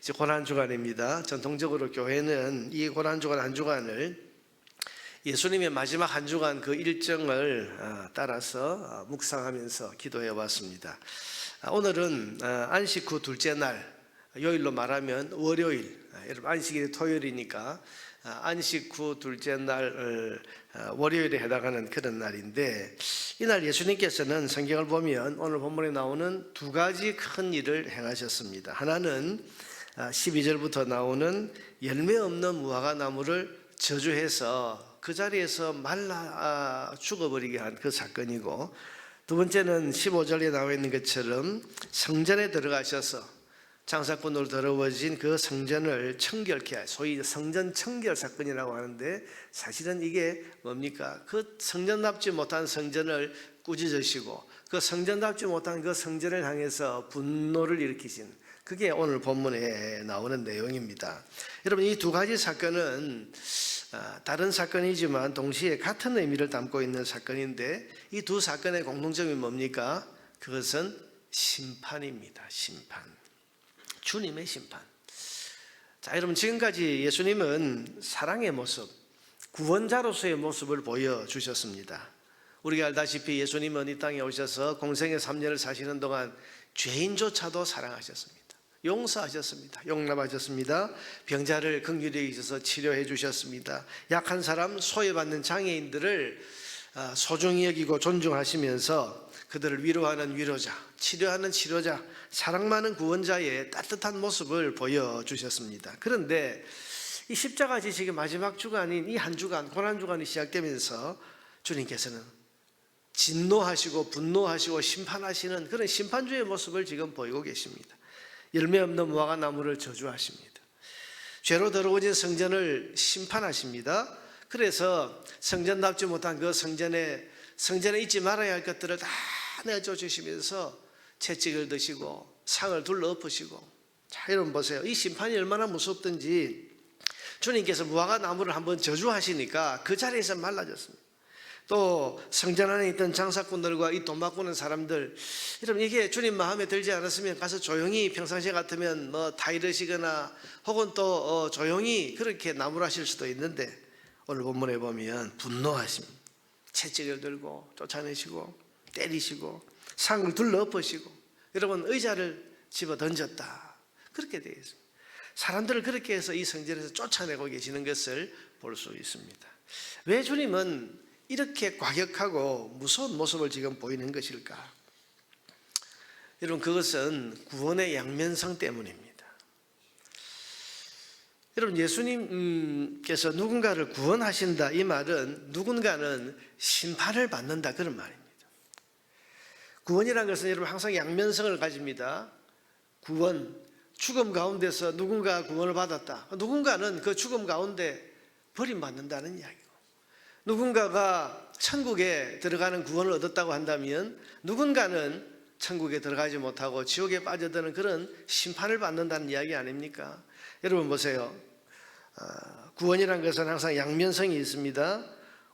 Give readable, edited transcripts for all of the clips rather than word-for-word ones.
이제 고난주간입니다. 전통적으로 교회는 이 고난주간 한 주간을 예수님의 마지막 한 주간 그 일정을 따라서 묵상하면서 기도해 왔습니다. 오늘은 안식 후 둘째 날, 요일로 말하면 월요일, 여러분 안식일이 토요일이니까 안식 후 둘째 날 월요일에 해당하는 그런 날인데, 이날 예수님께서는 성경을 보면 오늘 본문에 나오는 두 가지 큰 일을 행하셨습니다. 하나는 12절부터 나오는 열매 없는 무화과 나무를 저주해서 그 자리에서 말라 죽어버리게 한 그 사건이고, 두 번째는 15절에 나와 있는 것처럼 성전에 들어가셔서 장사꾼으로 더러워진 그 성전을 청결케 할, 소위 성전 청결 사건이라고 하는데, 사실은 이게 뭡니까? 그 성전답지 못한 성전을 꾸짖으시고 그 성전답지 못한 그 성전을 향해서 분노를 일으키신, 그게 오늘 본문에 나오는 내용입니다. 여러분, 이 두 가지 사건은 다른 사건이지만 동시에 같은 의미를 담고 있는 사건인데, 이 두 사건의 공통점이 뭡니까? 그것은 심판입니다. 심판. 주님의 심판. 자, 여러분, 지금까지 예수님은 사랑의 모습, 구원자로서의 모습을 보여주셨습니다. 우리가 알다시피 예수님은 이 땅에 오셔서 공생의 3년을 사시는 동안 죄인조차도 사랑하셨습니다. 용서하셨습니다. 용납하셨습니다. 병자를 긍휼히 여기셔서 치료해 주셨습니다. 약한 사람, 소외받는 장애인들을 소중히 여기고 존중하시면서 그들을 위로하는 위로자, 치료하는 치료자, 사랑 많은 구원자의 따뜻한 모습을 보여주셨습니다. 그런데 이 십자가 지식의 마지막 주간인 이 한 주간, 고난주간이 시작되면서 주님께서는 진노하시고 분노하시고 심판하시는 그런 심판주의 모습을 지금 보이고 계십니다. 열매 없는 무화과 나무를 저주하십니다. 죄로 더러워진 성전을 심판하십니다. 그래서 성전답지 못한 그 성전에 잊지 말아야 할 것들을 다 내쫓으시면서 채찍을 드시고 상을 둘러 엎으시고, 자, 여러분 보세요. 이 심판이 얼마나 무섭든지 주님께서 무화과 나무를 한번 저주하시니까 그 자리에서 말라졌습니다. 또 성전 안에 있던 장사꾼들과 이 돈 바꾸는 사람들, 여러분, 이게 주님 마음에 들지 않았으면 가서 조용히 평상시에 같으면 뭐 다 이러시거나 혹은 또 조용히 그렇게 나무라실 수도 있는데, 오늘 본문에 보면 분노하십니다. 채찍을 들고 쫓아내시고 때리시고 상을 둘러 엎으시고, 여러분, 의자를 집어 던졌다, 그렇게 되어 있습니다. 사람들을 그렇게 해서 이 성전에서 쫓아내고 계시는 것을 볼 수 있습니다. 왜 주님은 이렇게 과격하고 무서운 모습을 지금 보이는 것일까? 여러분, 그것은 구원의 양면성 때문입니다. 여러분, 예수님께서 누군가를 구원하신다, 이 말은 누군가는 심판을 받는다, 그런 말입니다. 구원이라는 것은 여러분 항상 양면성을 가집니다. 구원, 죽음 가운데서 누군가 구원을 받았다, 누군가는 그 죽음 가운데 버림받는다는 이야기고, 누군가가 천국에 들어가는 구원을 얻었다고 한다면 누군가는 천국에 들어가지 못하고 지옥에 빠져드는 그런 심판을 받는다는 이야기 아닙니까? 여러분 보세요. 구원이라는 것은 항상 양면성이 있습니다.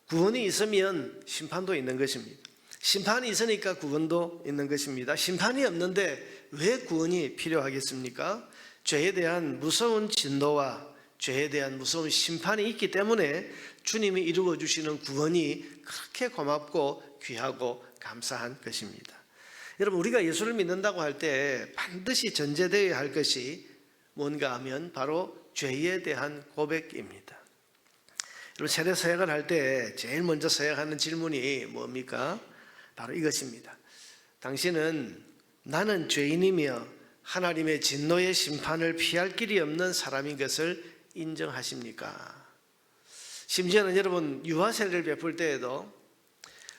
구원이 있으면 심판도 있는 것입니다. 심판이 있으니까 구원도 있는 것입니다. 심판이 없는데 왜 구원이 필요하겠습니까? 죄에 대한 무서운 진노와 죄에 대한 무서운 심판이 있기 때문에 주님이 이루어 주시는 구원이 그렇게 고맙고 귀하고 감사한 것입니다. 여러분, 우리가 예수를 믿는다고 할 때 반드시 전제되어야 할 것이 뭔가 하면 바로 죄에 대한 고백입니다. 여러분, 세례 서약을 할 때 제일 먼저 서약하는 질문이 뭡니까? 바로 이것입니다. 당신은 나는 죄인이며 하나님의 진노의 심판을 피할 길이 없는 사람인 것을 인정하십니까? 심지어는 여러분, 유아 세례를 베풀 때에도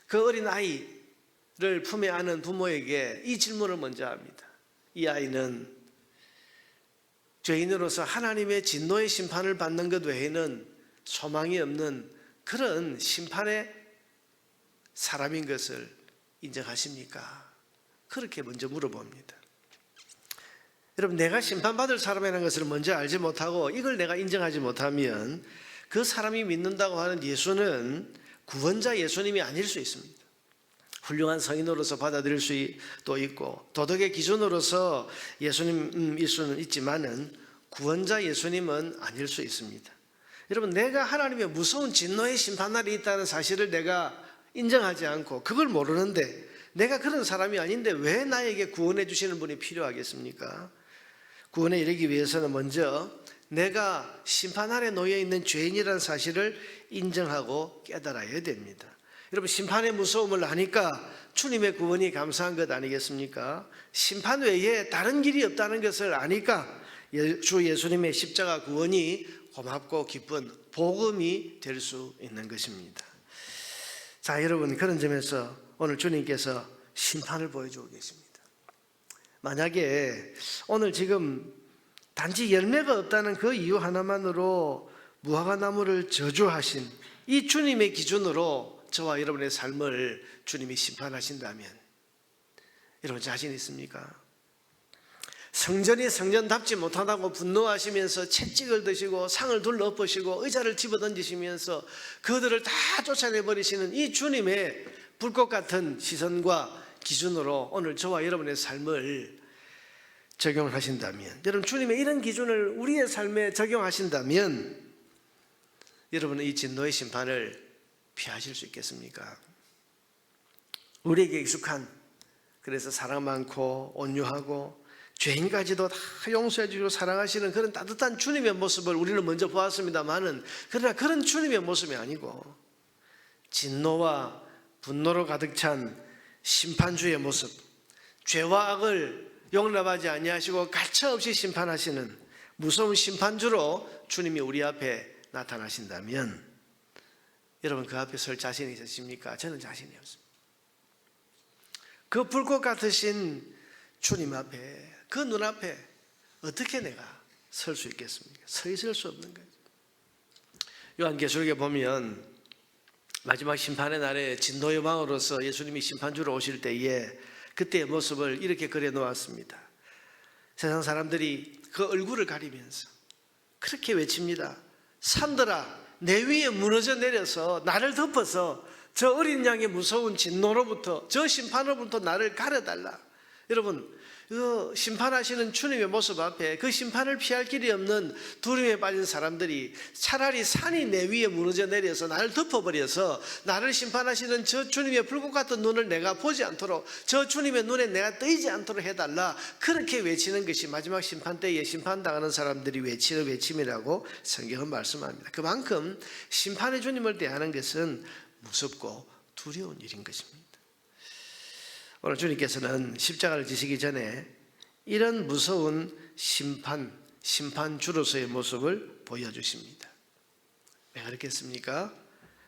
그 어린 아이를 품에 안은 부모에게 이 질문을 먼저 합니다. 이 아이는 죄인으로서 하나님의 진노의 심판을 받는 것 외에는 소망이 없는 그런 심판의 사람인 것을 인정하십니까? 그렇게 먼저 물어봅니다. 여러분, 내가 심판받을 사람이라는 것을 먼저 알지 못하고 이걸 내가 인정하지 못하면 그 사람이 믿는다고 하는 예수는 구원자 예수님이 아닐 수 있습니다. 훌륭한 성인으로서 받아들일 수도 있고 도덕의 기준으로서 예수님일 수는 있지만은 구원자 예수님은 아닐 수 있습니다. 여러분, 내가 하나님의 무서운 진노의 심판날이 있다는 사실을 내가 인정하지 않고 그걸 모르는데, 내가 그런 사람이 아닌데 왜 나에게 구원해 주시는 분이 필요하겠습니까? 구원에 이르기 위해서는 먼저 내가 심판 아래 놓여 있는 죄인이라는 사실을 인정하고 깨달아야 됩니다. 여러분, 심판의 무서움을 아니까 주님의 구원이 감사한 것 아니겠습니까? 심판 외에 다른 길이 없다는 것을 아니까 주 예수님의 십자가 구원이 고맙고 기쁜 복음이 될 수 있는 것입니다. 자, 여러분, 그런 점에서 오늘 주님께서 심판을 보여주고 계십니다. 만약에 오늘 지금 단지 열매가 없다는 그 이유 하나만으로 무화과나무를 저주하신 이 주님의 기준으로 저와 여러분의 삶을 주님이 심판하신다면 여러분 자신 있습니까? 성전이 성전답지 못하다고 분노하시면서 채찍을 드시고 상을 둘러엎으시고 의자를 집어던지시면서 그들을 다 쫓아내버리시는 이 주님의 불꽃 같은 시선과 기준으로 오늘 저와 여러분의 삶을 적용을 하신다면, 여러분 주님의 이런 기준을 우리의 삶에 적용하신다면 여러분은 이 진노의 심판을 피하실 수 있겠습니까? 우리에게 익숙한, 그래서 사랑 많고 온유하고 죄인까지도 다 용서해 주시고 사랑하시는 그런 따뜻한 주님의 모습을 우리는 먼저 보았습니다만은, 그러나 그런 주님의 모습이 아니고 진노와 분노로 가득 찬 심판주의 모습, 죄와 악을 용납하지 아니하시고 가차없이 심판하시는 무서운 심판주로 주님이 우리 앞에 나타나신다면 여러분 그 앞에 설 자신이 있으십니까? 저는 자신이 없습니다. 그 불꽃 같으신 주님 앞에, 그 눈앞에 어떻게 내가 설 수 있겠습니까? 서 있을 수 없는 거죠. 요한계시록에 보면 마지막 심판의 날에 진노의 왕으로서 예수님이 심판주로 오실 때에 그때의 모습을 이렇게 그려 놓았습니다. 세상 사람들이 그 얼굴을 가리면서 그렇게 외칩니다. 산들아, 내 위에 무너져 내려서 나를 덮어서 저 어린 양의 무서운 진노로부터, 저 심판으로부터 나를 가려달라. 여러분, 그 심판하시는 주님의 모습 앞에 그 심판을 피할 길이 없는 두려움에 빠진 사람들이 차라리 산이 내 위에 무너져 내려서 나를 덮어버려서 나를 심판하시는 저 주님의 불꽃 같은 눈을 내가 보지 않도록, 저 주님의 눈에 내가 뜨이지 않도록 해달라, 그렇게 외치는 것이 마지막 심판 때에 심판당하는 사람들이 외치는 외침이라고 성경은 말씀합니다. 그만큼 심판의 주님을 대하는 것은 무섭고 두려운 일인 것입니다. 오늘 주님께서는 십자가를 지시기 전에 이런 무서운 심판주로서의 모습을 보여주십니다. 왜 그렇겠습니까?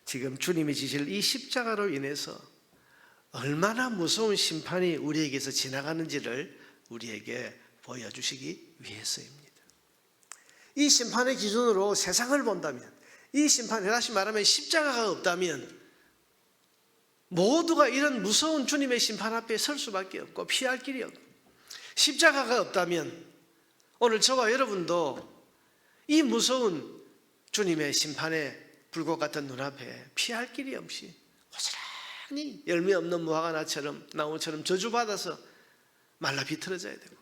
지금 주님이 지실 이 십자가로 인해서 얼마나 무서운 심판이 우리에게서 지나가는지를 우리에게 보여주시기 위해서입니다. 이 심판의 기준으로 세상을 본다면, 이 심판에 다시 말하면 십자가가 없다면 모두가 이런 무서운 주님의 심판 앞에 설 수밖에 없고 피할 길이 없고, 십자가가 없다면 오늘 저와 여러분도 이 무서운 주님의 심판의 불꽃 같은 눈앞에 피할 길이 없이 고스란히 열매 없는 나무처럼 저주받아서 말라 비틀어져야 되고,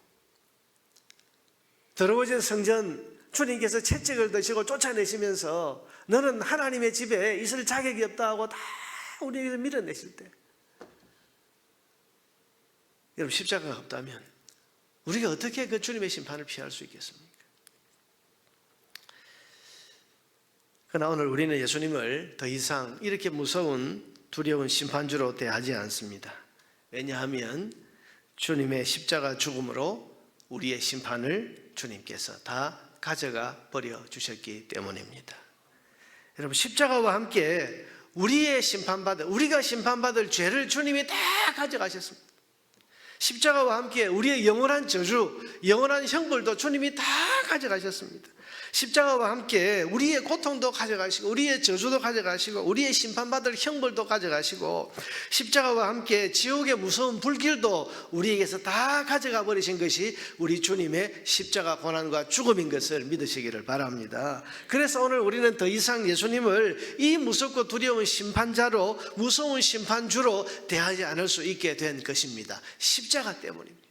더러워진 성전 주님께서 채찍을 드시고 쫓아내시면서 너는 하나님의 집에 있을 자격이 없다 하고 다 우리에게서 밀어내실 때, 여러분 십자가가 없다면 우리가 어떻게 그 주님의 심판을 피할 수 있겠습니까? 그러나 오늘 우리는 예수님을 더 이상 이렇게 무서운 두려운 심판주로 대하지 않습니다. 왜냐하면 주님의 십자가 죽음으로 우리의 심판을 주님께서 다 가져가 버려 주셨기 때문입니다. 여러분 십자가와 함께 우리가 심판받을 죄를 주님이 다 가져가셨습니다. 십자가와 함께 우리의 영원한 저주, 영원한 형벌도 주님이 다 가져가셨습니다. 십자가와 함께 우리의 고통도 가져가시고 우리의 저주도 가져가시고 우리의 심판받을 형벌도 가져가시고 십자가와 함께 지옥의 무서운 불길도 우리에게서 다 가져가 버리신 것이 우리 주님의 십자가 고난과 죽음인 것을 믿으시기를 바랍니다. 그래서 오늘 우리는 더 이상 예수님을 이 무섭고 두려운 심판자로, 무서운 심판주로 대하지 않을 수 있게 된 것입니다. 십자가 때문입니다.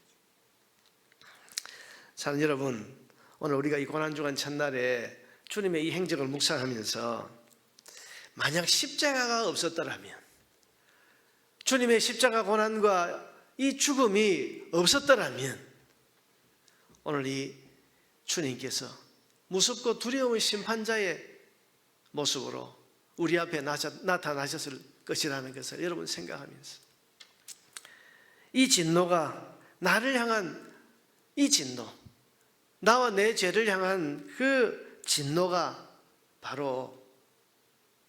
사랑하는 여러분, 오늘 우리가 이 고난주간 첫날에 주님의 이 행적을 묵상하면서 만약 십자가가 없었더라면, 주님의 십자가 고난과 이 죽음이 없었더라면 오늘 이 주님께서 무섭고 두려운 심판자의 모습으로 우리 앞에 나타나셨을 것이라는 것을 여러분 생각하면서, 이 진노가 나를 향한 이 진노, 나와 내 죄를 향한 그 진노가 바로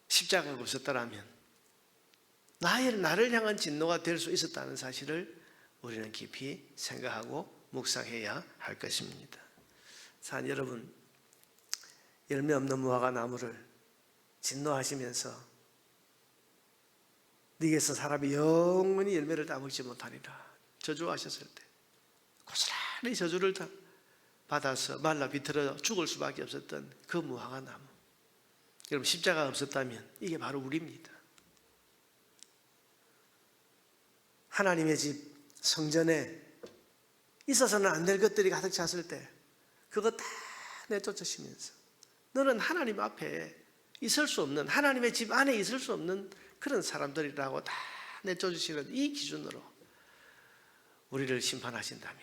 십자가가 없었더라면 나를 향한 진노가 될 수 있었다는 사실을 우리는 깊이 생각하고 묵상해야 할 것입니다. 산 여러분, 열매 없는 무화과 나무를 진노하시면서 네게서 사람이 영원히 열매를 다 먹지 못하리라 저주하셨을 때 고스란히 저주를 받아서 말라 비틀어 죽을 수밖에 없었던 그 무화과 나무, 여러분 십자가가 없었다면 이게 바로 우리입니다. 하나님의 집 성전에 있어서는 안 될 것들이 가득 찼을 때 그거 다 내쫓으시면서 너는 하나님 앞에 있을 수 없는, 하나님의 집 안에 있을 수 없는 그런 사람들이라고 다 내쫓으시는 이 기준으로 우리를 심판하신다면,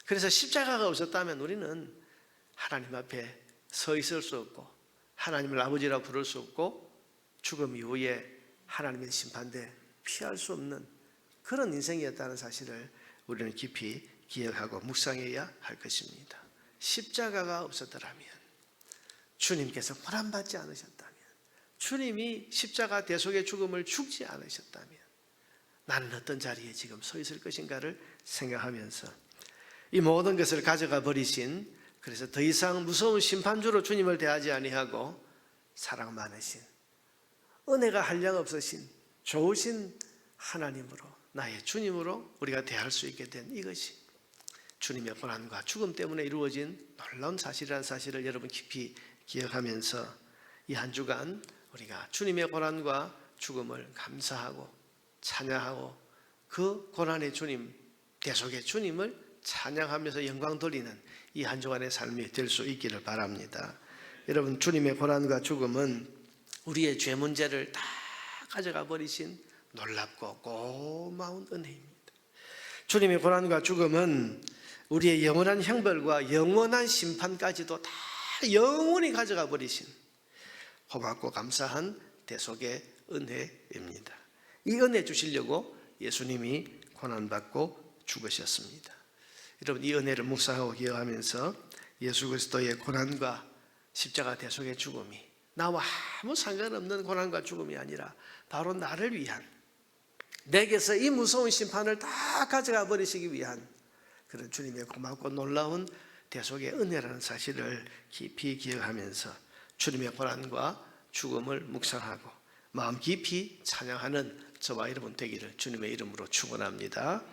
그래서 십자가가 없었다면 우리는 하나님 앞에 서 있을 수 없고 하나님을 아버지라 부를 수 없고 죽음 이후에 하나님의 심판대 피할 수 없는 그런 인생이었다는 사실을 우리는 깊이 기억하고 묵상해야 할 것입니다. 십자가가 없었더라면, 주님께서 고난받지 않으셨다면, 주님이 십자가 대속의 죽음을 죽지 않으셨다면 나는 어떤 자리에 지금 서 있을 것인가를 생각하면서 이 모든 것을 가져가 버리신, 그래서 더 이상 무서운 심판주로 주님을 대하지 아니하고 사랑 많으신, 은혜가 한량 없으신 좋으신 하나님으로, 나의 주님으로 우리가 대할 수 있게 된 이것이 주님의 고난과 죽음 때문에 이루어진 놀라운 사실이라는 사실을 여러분 깊이 기억하면서 이 한 주간 우리가 주님의 고난과 죽음을 감사하고 찬양하고 그 고난의 주님, 대속의 주님을 찬양하면서 영광 돌리는 이 한 주간의 삶이 될 수 있기를 바랍니다. 여러분, 주님의 고난과 죽음은 우리의 죄 문제를 다 가져가 버리신 놀랍고 고마운 은혜입니다. 주님의 고난과 죽음은 우리의 영원한 형벌과 영원한 심판까지도 다 영원히 가져가 버리신 고맙고 감사한 대속의 은혜입니다. 이 은혜 주시려고 예수님이 고난받고 죽으셨습니다. 여러분, 이 은혜를 묵상하고 기억하면서 예수 그리스도의 고난과 십자가 대속의 죽음이 나와 아무 상관없는 고난과 죽음이 아니라 바로 나를 위한, 내게서 이 무서운 심판을 다 가져가 버리시기 위한 그런 주님의 고맙고 놀라운 대속의 은혜라는 사실을 깊이 기억하면서 주님의 고난과 죽음을 묵상하고 마음 깊이 찬양하는 저와 여러분 되기를 주님의 이름으로 축원합니다.